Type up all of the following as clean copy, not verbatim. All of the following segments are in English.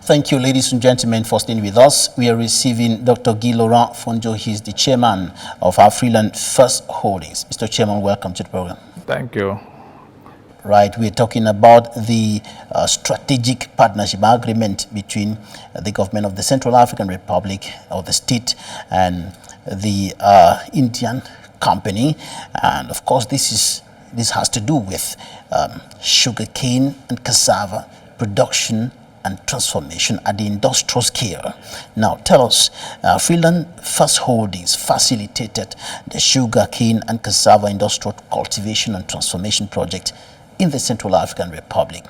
Thank you, ladies and gentlemen, for staying with us. We are receiving Dr. LAURENT FONDJO. He is the chairman of AFRILAND First Holdings. Mr. Chairman, welcome to the program. Thank you. Right, we're talking about the strategic partnership agreement between the government of the Central African Republic, or the state, and the Indian company. And of course, this has to do with sugarcane and cassava production and transformation at the industrial scale. Now, tell us, AFRILAND First Holdings facilitated the sugarcane and cassava industrial cultivation and transformation project in the Central African Republic.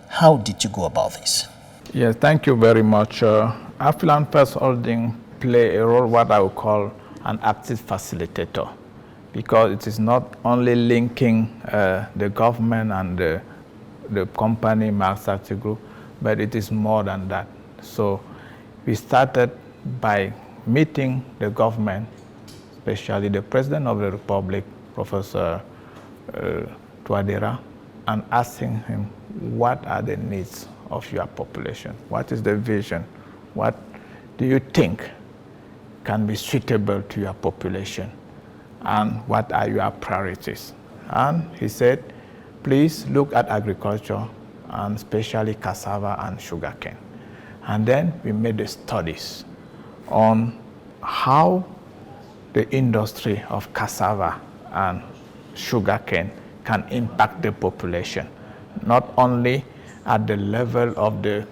How did you go about this? Yes, thank you very much. AFRILAND First Holdings play a role what I would call an active facilitator, because it is not only linking the government and the company, Marsati Group, but it is more than that. So we started by meeting the government, especially the President of the Republic, Professor Touadéra, and asking him, what are the needs of your population? What is the vision? What do you think can be suitable to your population? And what are your priorities? And he said, please look at agriculture, and especially cassava and sugarcane. And then we made the studies on how the industry of cassava and sugarcane can impact the population, not only at the level of the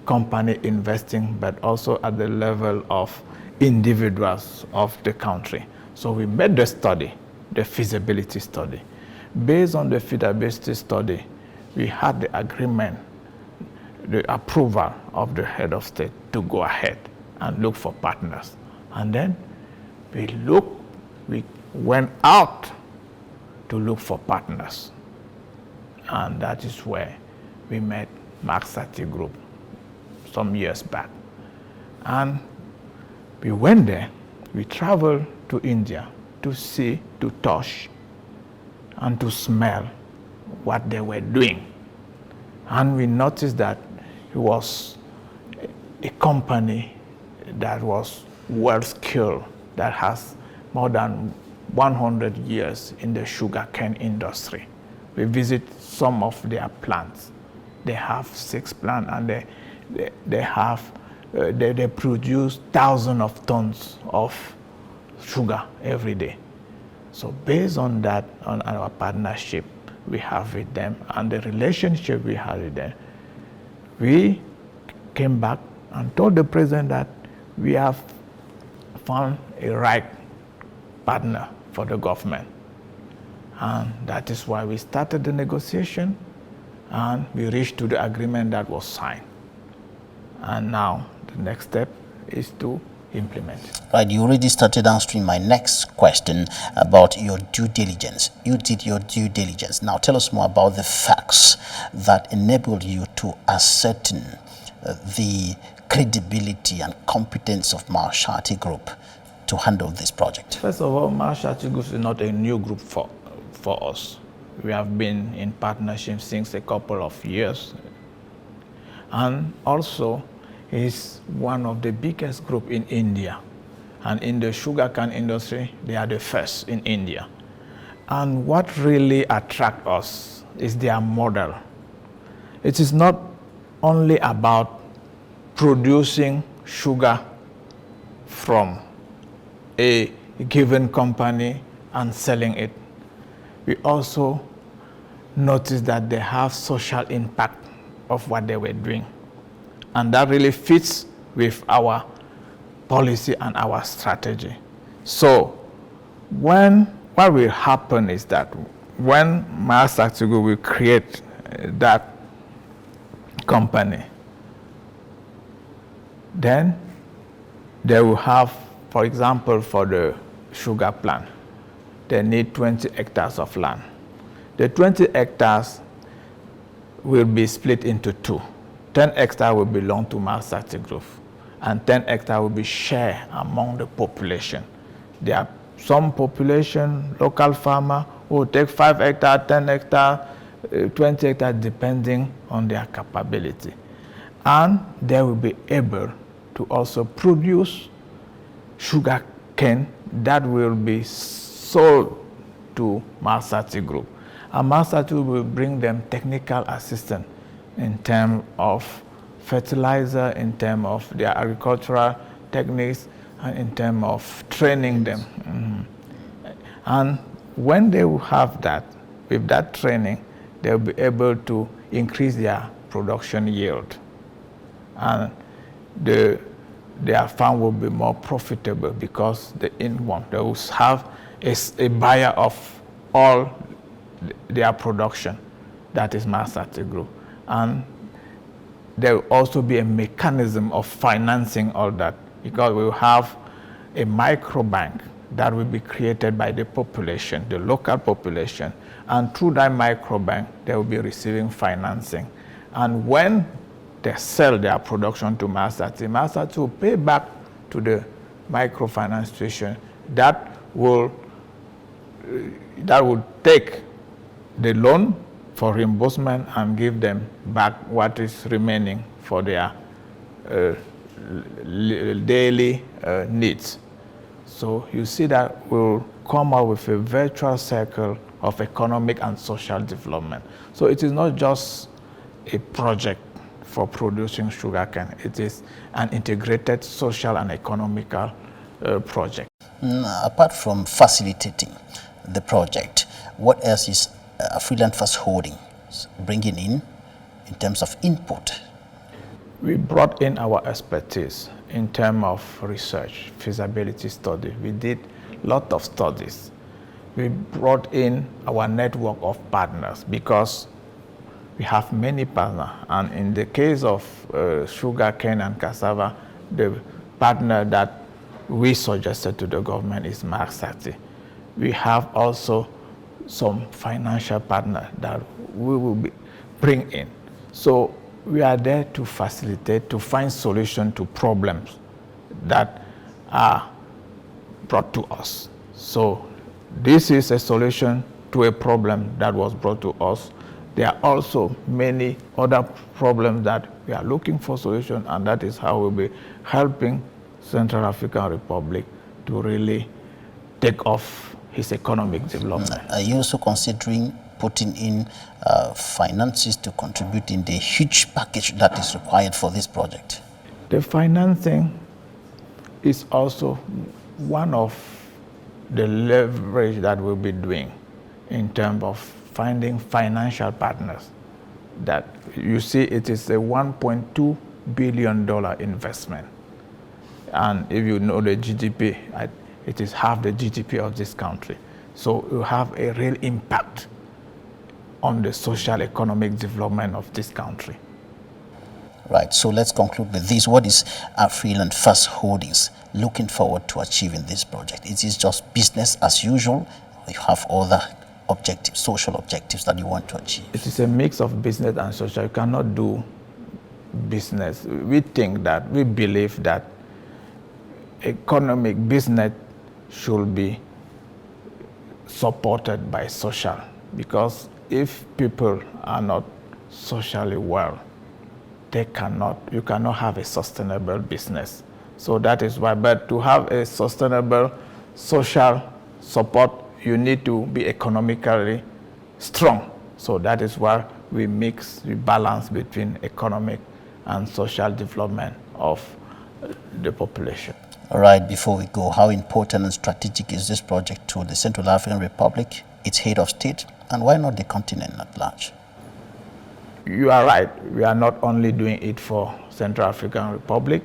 company investing, but also at the level of individuals of the country. So we made the study, the feasibility study. Based on the feasibility study, we had the agreement, the approval of the head of state to go ahead and look for partners. And then we went out to look for partners. And that is where we met Marsati Group some years back. And we went there, we traveled to India to see, to touch, and to smell what they were doing. And we noticed that it was a company that was well skilled, that has more than 100 years in the sugarcane industry. We visit some of their plants. They have 6 plants, and they produce thousands of tons of sugar every day. So based on that, on our partnership we have with them and the relationship we have with them, we came back and told the president that we have found a right partner for the government. And that is why we started the negotiation, and we reached to the agreement that was signed. And now the next step is to implement. Right, you already started answering my next question about your due diligence. You did your due diligence. Now tell us more about the facts that enabled you to ascertain the credibility and competence of Marsati Group to handle this project. First of all, Marsati Group is not a new group for us. We have been in partnership since a couple of years. And also, is one of the biggest group in India. And in the sugarcane industry, they are the first in India. And what really attracts us is their model. It is not only about producing sugar from a given company and selling it. We also notice that they have social impact of what they were doing. And that really fits with our policy and our strategy. So what will happen is that when Marsati Group will create that company, then they will have, for example, for the sugar plant, they need 20 hectares of land. The 20 hectares will be split into 2. 10 hectares will belong to Marsati Group, and 10 hectares will be shared among the population. There are some population, local farmer, who will take 5 hectares, 10 hectares, 20 hectares, depending on their capability. and they will be able to also produce sugar cane that will be sold to Marsati Group. And Marsati will bring them technical assistance in terms of fertilizer, in terms of their agricultural techniques, and in terms of training them. And when they will have that, with that training, they'll be able to increase their production yield. And their farm will be more profitable because they will have a buyer of all their production, that is Marsati Group. And there will also be a mechanism of financing all that, because we will have a microbank that will be created by the population, the local population, and through that microbank, they will be receiving financing. And when they sell their production to Marsati, Marsati will pay back to the microfinance institution that will take the loan for reimbursement and give them back what is remaining for their daily needs. So you see that we'll come out with a virtuous circle of economic and social development. So it is not just a project for producing sugarcane. It is an integrated social and economical project. Apart from facilitating the project, what else is AFRILAND First Holding bringing in terms of input? We brought in our expertise in terms of research, feasibility study. We did a lot of studies. We brought in our network of partners because we have many partners. And in the case of sugarcane and cassava, the partner that we suggested to the government is Marsati. We have also some financial partner that we will bring in. So we are there to facilitate, to find solutions to problems that are brought to us. So this is a solution to a problem that was brought to us. There are also many other problems that we are looking for solutions, and that is how we'll be helping Central African Republic to really take off his economic development. Are you also considering putting in finances to contribute in the huge package that is required for this project? The financing is also one of the leverage that we'll be doing in terms of finding financial partners. That you see, it is a $1.2 billion investment. And if you know the GDP, it is half the GDP of this country. So you have a real impact on the social economic development of this country. Right, so let's conclude with this. What is AFRILAND First Holdings looking forward to achieve in this project? Is it just business as usual, or you have other objectives, social objectives that you want to achieve? It is a mix of business and social. You cannot do business. We believe that economic business should be supported by social, because if people are not socially well, you cannot have a sustainable business. So that is why, but to have a sustainable social support, you need to be economically strong. So that is why we balance between economic and social development of the population. All right, before we go, how important and strategic is this project to the Central African Republic, its head of state, and why not the continent at large? You are right. We are not only doing it for Central African Republic.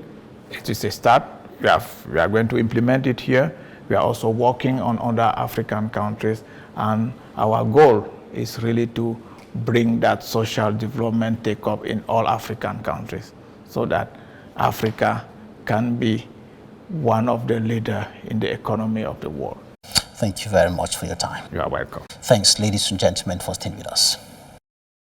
It is a start. We are going to implement it here. We are also working on other African countries, and our goal is really to bring that social development take up in all African countries so that Africa can be one of the leaders in the economy of the world. Thank you very much for your time. You are welcome. Thanks, ladies and gentlemen, for staying with us.